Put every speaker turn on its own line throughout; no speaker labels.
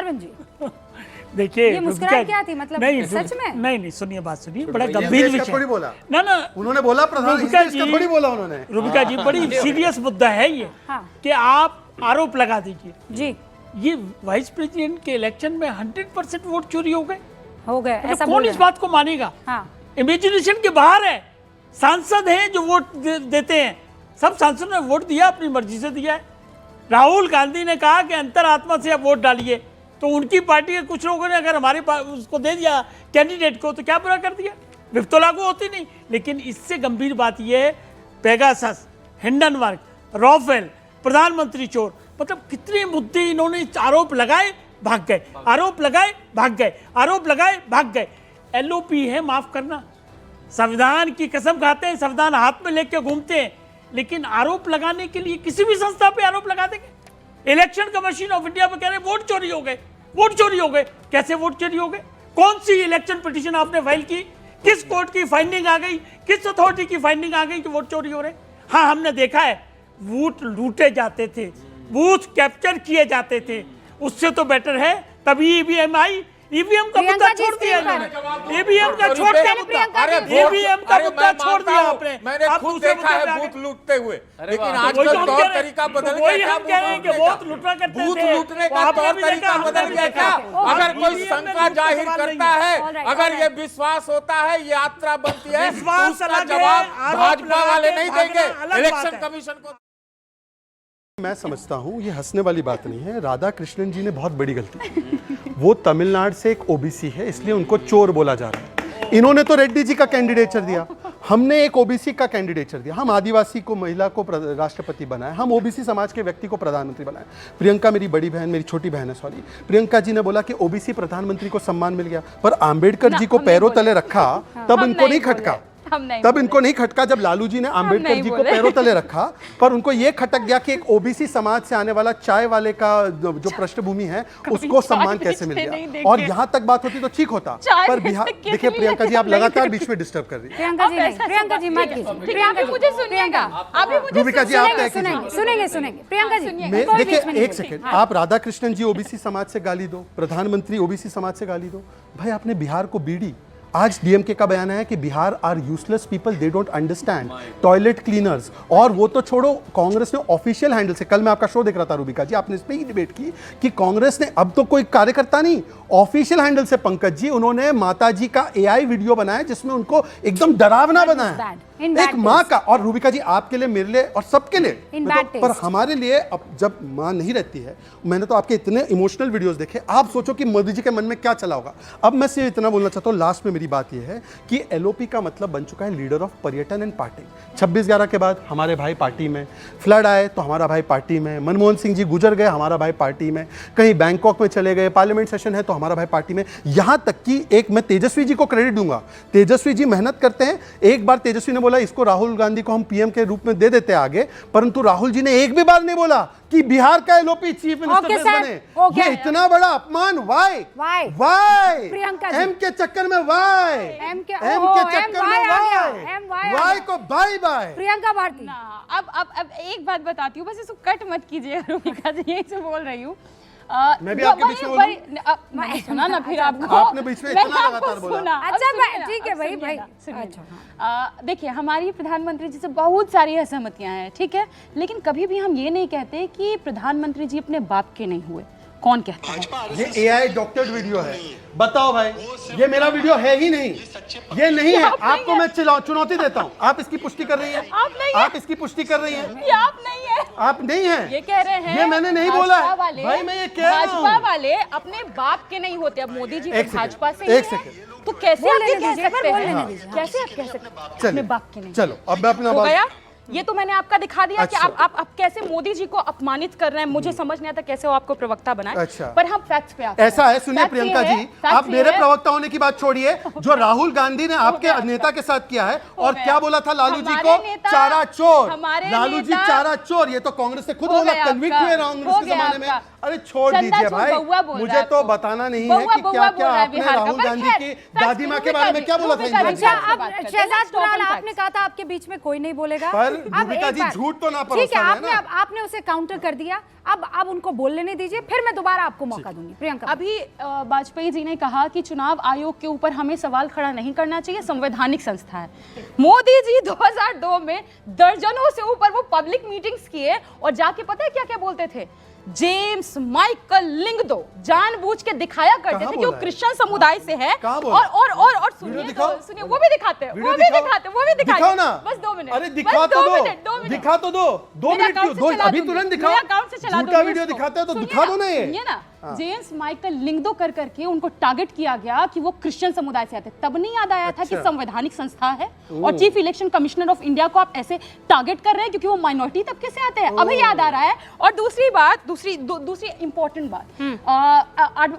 मारवन जी
देखिए
ये मुस्कुराहट क्या थी, मतलब
नहीं,
सच में?
नहीं सुनिए बात सुनिए, बड़ा गंभीर विषय
थोड़ी बोला
ना
उन्होंने, बोला प्रधानमंत्री थोड़ी बोला उन्होंने।
रुबिका जी बड़ी सीरियस मुद्दा है ये कि आप आरोप लगा दीजिए
जी,
ये वाइस प्रेसिडेंट के इलेक्शन में 100% वोट चोरी हो गए,
ऐसा
कौन इस बात को मानेगा? इमेजिनेशन के बाहर है। सांसद हैं जो वोट देते हैं, सब सांसदों ने वोट दिया, अपनी मर्जी से दिया है। राहुल गांधी ने कहा कि अंतरात्मा से आप वोट डालिए, तो उनकी पार्टी के कुछ लोगों ने अगर हमारे उसको दे दिया कैंडिडेट को, तो क्या बुरा कर दिया? विप तो लागू होती नहीं। लेकिन इससे गंभीर बात यह है, पेगासस, हिंडनबर्ग, राफेल, प्रधानमंत्री चोर, मतलब कितने मुद्दे इन्होंने आरोप लगाए भाग गए, आरोप लगाए भाग गए, आरोप लगाए भाग गए। एलओपी है, माफ करना, संविधान की कसम खाते हैं, संविधान हाथ में लेके घूमते हैं, लेकिन आरोप लगाने के लिए किसी भी संस्था पे आरोप लगा देंगे। इलेक्शन कमीशन ऑफ इंडिया पे कह रहे हैं वोट चोरी हो गए, वोट चोरी हो गए। कैसे वोट चोरी हो गए? कौन सी इलेक्शन पिटीशन आपने फाइल की? किस कोर्ट की फाइंडिंग आ गई? किस अथॉरिटी की फाइंडिंग आ गई कि वोट चोरी हो रहे? हाँ, हमने देखा है वोट लूटे जाते थे, बूथ कैप्चर किए जाते थे। उससे तो बेटर है तभी ईवीएम आई। ईवीएम का मुद्दा छोड़ दिया इन्होंने, ईवीएम का छोड़ दिया मुद्दा, ईवीएम का मुद्दा छोड़ दिया आपने।
मैंने खुद देखा है बूथ लूटते हुए, लेकिन आजकल तौर तरीका बदल गया।
वही हम कह रहे हैं कि बहुत लूटा करते थे,
बूथ लूटने का तौर तरीका बदल गया क्या? अगर कोई शंका जाहिर करता है, अगर ये विश्वास होता है, ये यात्रा बनती है, उसका जवाब भाजपा वाले नहीं देंगे इलेक्शन कमीशन को।
मैं समझता हूँ ये हंसने वाली बात नहीं है। राधा कृष्णन जी ने बहुत बड़ी गलती की। वो तमिलनाडु से एक ओबीसी है, इसलिए उनको चोर बोला जा रहा है। इन्होंने तो रेड्डी जी का कैंडिडेचर दिया, हमने एक ओबीसी का कैंडिडेचर दिया। हम आदिवासी को, महिला को राष्ट्रपति बनाए, हम ओबीसी समाज के व्यक्ति को प्रधानमंत्री बनाए। प्रियंका मेरी बड़ी बहन, मेरी छोटी बहन है, सॉरी, प्रियंका जी ने बोला कि ओबीसी प्रधानमंत्री को सम्मान मिल गया, पर आम्बेडकर जी को पैरों तले रखा तब इनको नहीं खटका, तब इनको नहीं खटका जब लालू जी ने आम्बेडकर जी को पैरों तले रखा। पर उनको यह खटक गया कि एक ओबीसी समाज से आने वाला चाय वाले का जो पृष्ठभूमि है उसको सम्मान कैसे मिल गया। और यहां तक बात होती तो ठीक होता, पर बिहार, देखिए प्रियंका जी आप लगातार बीच में डिस्टर्ब कर रही है।
प्रियंका जी मत कीजिए, मुझे सुनिएगा,
रूबिका जी आप
सुनेंगे। प्रियंका जी
देखिए एक सेकंड, आप राधा कृष्णन जी ओबीसी समाज से गाली दो, प्रधानमंत्री ओबीसी समाज से गाली दो, भाई आपने बिहार को बीड़ी। आज डीएमके का बयान है कि Bihar are useless people, they don't understand, toilet cleaners. और वो तो छोड़ो, कांग्रेस ने ऑफिशियल हैंडल से, कल मैं आपका शो देख रहा था रूबिका जी, आपने इस पे ही डिबेट की कि कांग्रेस ने, अब तो कोई कार्यकर्ता नहीं, ऑफिशियल हैंडल से पंकज जी, उन्होंने माता जी का एआई वीडियो बनाया जिसमें उनको एकदम डरावना बनाया, एक माँ का। और रूबिका जी आपके लिए, मेरे लिए और सबके लिए, पर हमारे लिए अब जब माँ नहीं रहती है, मैंने तो आपके इतने इमोशनल वीडियोस देखे, आप सोचो कि मोदी जी के मन में क्या चला होगा। अब मैं सिर्फ इतना बोलना चाहता हूँ लास्ट में, मेरी बात यह है कि एलओपी का मतलब बन चुका है लीडर ऑफ पर्यटन एंड पार्टी। 26/11 के बाद हमारे भाई पार्टी में, फ्लड आए तो हमारा भाई पार्टी में, मनमोहन सिंह जी गुजर गए हमारा भाई पार्टी में, कहीं बैंकॉक में चले गए, पार्लियामेंट सेशन है तो हमारा भाई पार्टी में। यहां तक कि एक मैं तेजस्वी जी को क्रेडिट दूंगा, तेजस्वी जी मेहनत करते हैं। एक बार तेजस्वी ने बोला इसको राहुल गांधी को हम पीएम के रूप में दे देते हैं आगे, परंतु राहुल जी ने एक भी बार नहीं बोला कि बिहार का एलओपी चीफ मिनिस्टर बने। ये इतना बड़ा अपमान, वाई एम के चक्कर में, वाई एम के चक्कर में, वाई को बाय बाय।
प्रियंका भारती,
अब एक बात बताती हूँ, बस इसको कट मत कीजिए रूबिका जी, यही से बोल रही हूँ।
मैं भी आपके बीच में
मैंने सुना ना, फिर आपको
आपने बीच में इतना लगातार बोला।
अच्छा ठीक है भाई।
अच्छा देखिए, हमारी प्रधानमंत्री जी से बहुत सारी असहमतियां हैं, ठीक है, लेकिन कभी भी हम ये नहीं कहते कि प्रधानमंत्री जी अपने बाप के नहीं हुए। कौन कहता है?
ये एआई डॉक्टर्ड वीडियो है, बताओ भाई, ये मेरा वीडियो है ही नहीं, ये नहीं है। आपको मैं चुनौती देता हूँ, आप इसकी पुष्टि कर रही हैं, आप इसकी पुष्टि कर रही हैं,
आप नहीं है,
आप नहीं है,
ये कह रहे हैं,
ये मैंने नहीं बोला है भाई, मैं ये कह रहा हूँ
भाजपा वाले अपने बाप के नहीं होते। अब मोदी जी भाजपा से,
एक सेकंड,
तो कैसे आप कह सकते हैं? कैसे आप कह सकते हैं अपने बाप के नहीं?
चलो अब मैं अपना बात,
ये तो मैंने आपका दिखा दिया कि आप कैसे मोदी जी को अपमानित कर रहे हैं। मुझे समझ नहीं आता कैसे वो आपको प्रवक्ता बनाए।
अच्छा।
पर हम फैक्ट्स पे आते हैं।
ऐसा है, सुनिए प्रियंका जी, आप मेरे प्रवक्ता होने की बात छोड़िए, जो राहुल गांधी ने आपके नेता के साथ किया है, और क्या बोला था लालू जी को, चारा चोर, लालू जी चारा चोर, ये तो कांग्रेस से खुद बोला, कन्विक्ट हुए कांग्रेस के जमाने में। अरे छोड़
चंदा
दीजिए
चूर
भाई,
बउआ बोल रहा
मुझे
है
तो
आपको।
बताना नहीं है
बउआ
कि
बउआ
क्या
बोल
क्या
रहा है
आपने
बिहार का।
राहुल
पर
गांधी
खैर,
की
facts
दादी माँ के
रूबिका
बारे में
जी,
क्या बोला था
रूबिका
इंदिरा
जी,
जी?
अच्छा, अब
बात करते हैं।
Shahzad
Let's talk
Kural
on
आपने
facts.
कहा था आपके बीच में कोई नहीं बोलेगा।
पर
अब
रूबिका
एक
जी,
बार-
झूठ तो ना
ठीक है,
परोसा है
आपने
ना।
आपने उसे काउंटर कर दिया। अब उनको बोल लेने दीजिए, फिर मैं दोबारा आपको मौका दूंगी। प्रियंका,
अभी वाजपेयी जी ने कहा कि चुनाव आयोग के ऊपर हमें सवाल खड़ा नहीं करना चाहिए, संवैधानिक संस्था है। मोदी जी 2002 में दर्जनों से ऊपर वो पब्लिक मीटिंग्स किए और जाके पता है क्या क्या बोलते थे? जेम्स माइकल लिंगदो जानबूझ के दिखाया करते
कहाँ
थे कि वो
बोला है?
क्रिश्चियन समुदाय से है।
कहाँ बोला?
और सुनिए
वीडियो
तो
दिखाओ।
सुनिए, वो भी दिखाते हैं,
वीडियो
वो भी दिखाते हैं, वो भी दिखाते
दिखाओ
हैं।
ना।
बस 2 मिनट,
अरे
बस
दिखा तो
2
दो,
मिनट, 2 मिनट।
दिखा तो दो, 2
मेरे
मिनट
account
क्यों?
से
दो,
चला
अभी
दूंगी।
तुरंत दिखाओ।
मेरे account से चला
झूठा
दूंगी
वीडियो
इसको।
दिखाते हो तो
सुनिए
दिखा दो ना ये।
सुनिए ना, जेम्स माइकल लिंगदो कर करके उनको टारगेट किया गया कि वो क्रिश्चियन समुदाय से आते। तब नहीं याद आया था कि
अच्छा।
संवैधानिक संस्था है और chief election commissioner of India को आप ऐसे टारगेट कर रहे हैं क्योंकि वो माइनॉरिटी तबके से आते हैं। अभी याद आ रहा है। और दूसरी बात, दूसरी इंपॉर्टेंट बात,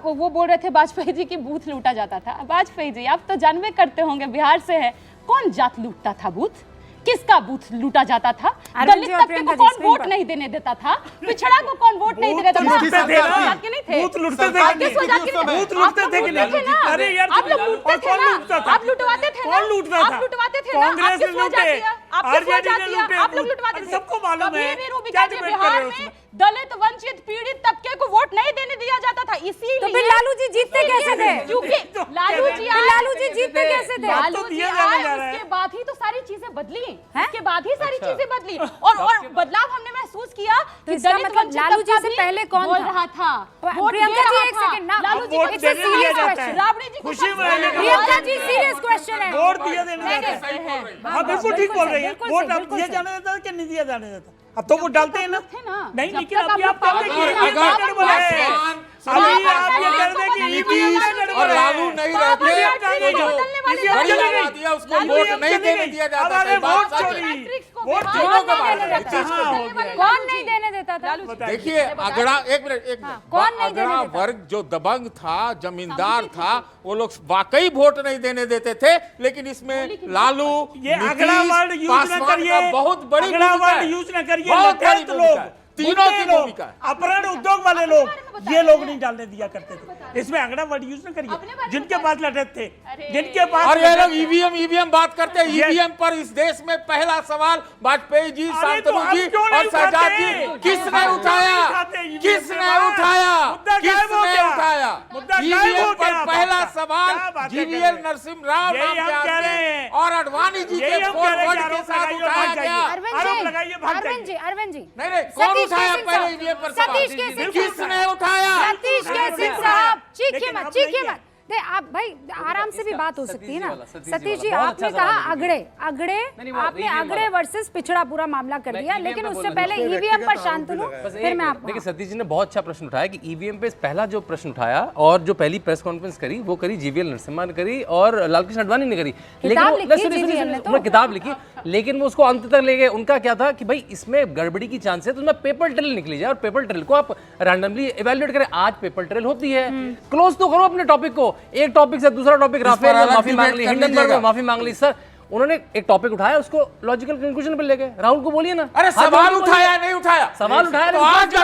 वो बोल रहे थे वाजपेयी जी की बूथ लूटा जाता था। वाजपेयी जी आप तो जानबे करते होंगे, बिहार से है, कौन जात लूटता था बूथ? किसका बूथ लूटा जाता था?
अरविंद
दलित
जी और
तबके
प्रियंका
को
जी,
कौन
स्क्रीन
वोट
पर।
नहीं देने देता था? पिछड़ा को कौन वोट नहीं देने देता था?
लूटते थे ना।
आप के नहीं थे?
बूथ लूटते थे
आपके
कि नहीं?
सोचा कि नहीं?
बूथ लूटते
आप
थे
लोग
कि
लूटते
नहीं?
थे ना?
अरे यार,
आप लोग लूटते
और
थे
कौन
ना?
लूटता था?
आप लुटवाते थे ना?
कौन लूटता था?
आप लुटवाते थे ना?
कांग्रेस
आपके
ने
फौज
लूटे,
आती है, आपके फौज
आरजेडी ने
आती है,
लूटे,
आप लोग लुटवाते
अरे
थे।
सबको मालूम
कभी
है।
भी
क्या
रूबिका जी,
डिबेट कर रहे
बिहार
हो
में
उसमें?
दलित वंचित पीड़ित तबके को वोट नहीं देने दिया जाता था। इसीलिए
तो फिर लालू जी जीतते कैसे थे?
क्योंकि लालू जी
फिर लालू जी जीतते कैसे थे?
लालू
तो
जी
दिया जाने
आए,
जा रहा है।
उसके बाद ही तो सारी चीजें बदली
हैं?
उसके बाद ही सारी चीजें बदली और बदलाव हमने महसूस किया कि
इसका
दलित
मतलब
वंचित
लालू जी
तबका
से
भी
पहले कौन
बोल
था?
रहा था, वोट
प्रियंका
दे
जी,
रहा
एक
था।
सेकंड ना,
लालू जी
वोट
को
देने
serious
दिया जाता
question।
है।
राबड़ी जी को
खुशी
सब
मनाने का
प्रियंका
मौका
जी, सीरियस क्वेश्चन है।
वोट दिया देने
नहीं,
देता है।
नहीं, नहीं,
हाँ बिल्कुल ठीक बोल रही है।
बिल्कुल
वोट
सही,
अब
बिल्कुल
दिया
सही।
जाने देता है कि नहीं दिया जाने देता? अब तो वो डालते हैं ना।
थे ना।
नहीं,
जब
लेकिन
तक
अभी आप
आप
कहते हैं कि
अगर-
ईवीएम
अगर-
गड़बड़ है।
पासवान,
अभी
पासवान
आप ये
पासवान
कह रहे हैं कि
को
ईवीएम
बदलने
गड़बड़
और
है।
लालू नहीं
पापा
रहते
जी,
तो जो
बदलने वाले
ईवीएम
लालू
चली
जी
गई।
लगा दिया उसको
लालू
वोट
ईवीएम
नहीं
चली
देने
गई।
दिया
अब
जाता
अरे
था।
वोट
बात
चोरी,
मैट्रिक्स को
वोट
बिहार
तीनों का
में
बात
नहीं
है।
देने देता था।
कहाँ हो गया?
कौन नहीं देने देता था?
बताइए।
देखिए अगड़ा एक मिनट
कौन नहीं देने
अगड़ा
देता?
वर्ग जो दबंग था, जमींदार था, वो लोग वाकई वोट नहीं देने देते थे। लेकिन इसमें लालू,
ये अगड़ा
नीतीश,
वर्ड यूज न
पासवान
करिए।
का बहुत बड़ी
अगड़ा
भूमिका
वर्ड
है।
यूज न करिए।
बहुत बड़ी
लठैत
भूमिका
लोग,
है। तीनों
गुंडे
की
लोग,
भूमिका है।
अपराध उद्योग वाले लोग, ये लोग नहीं डालने दिया करते थे। इसमें अगड़ा वर्ड यूज न
अपने
करिए।
बारे में
जिनके
बता
पास लठैत थे,
अरे।
जिनके पास
और ये
लठैत
लोग
थे।
ईवीएम बात करते हैं।
Yes.
ईवीएम पर इस देश में पहला सवाल वाजपेयी जी,
अरे तो
शांतनु
हम
जी
क्यों नहीं
और शहजाद
उठाते?
जी किसने
हम क्यों
उठाया?
नहीं उठाते EVM
किसने
के बाद?
उठाया?
मुद्दा गायब हो
किसने
गया।
उठाया?
मुद्दा गायब हो
ईवीएम पर
गया
पहला
आपका। क्या
सवाल
बातें कर
जीवीएल
रहे हैं?
नरसिम्हा राव
यही
नाम के
हम कह रहे
आदमी
हैं।
और अडवाणी जी
यही
के
हम कह रहे हैं कि
फॉरवर्ड के
आरोप
साथ
लगाइए और
उठाया
भाग
गया।
जाइए।
अरविंद
आरोप
जी,
लगाइए, भाग
अरविंद
जाइए।
जी, अरविंद जी,
नहीं नहीं, कौन
सतीश
उठाया
केसिंग
पहले
साहब,
ईवीएम पर सवाल?
सतीश केसिंग
किसने उठाया?
सतीश केसिंग साहब, चीखिए मत, चीखिए मत। नहीं आप भाई आराम से भी बात हो सकती है ना। सतीश जी, आपने कहा अगड़े आपने अगड़े वर्सेस पिछड़ा पूरा मामला कर दिया, लेकिन उससे पहले ईवीएम पर शांतनु, फिर मैं आपको।
देखिए सतीश जी ने बहुत अच्छा प्रश्न उठाया कि ईवीएम पे पहला जो प्रश्न उठाया और जो पहली प्रेस कॉन्फ्रेंस करी वो करी जीवीएल नरसिम्हा ने करी और लालकृष्ण आडवाणी ने करी।
किताब लिखी
सुनिए,
GVL
सुनिए,
ने तो।
उन्होंने किताब लिखी, लेकिन वो उसको अंत तक ले गए। उनका क्या था कि भाई इसमें गड़बड़ी की चांस है तो उसमें पेपर ट्रेल निकली जाए और पेपर ट्रेल को आप रैंडमली इवैल्यूएट करें। आज पेपर ट्रेल होती है, क्लोज तो करो अपने टॉपिक को। एक टॉपिक से दूसरा टॉपिक, राफेल में
अलग
माफी मांग
debate
ली,
कर
हिंडनबर्ग
लीजिएगा।
में माफी मांग ली। सर उन्होंने एक टॉपिक उठाया, उसको लॉजिकल कंक्लूजन पे ले गए। राहुल को बोलिए ना,
अरे
हाथ
सवाल
जोड़ के बोलिए।
उठाया नहीं उठाया?
सवाल उठाया
तो
लेकिन
आज अगर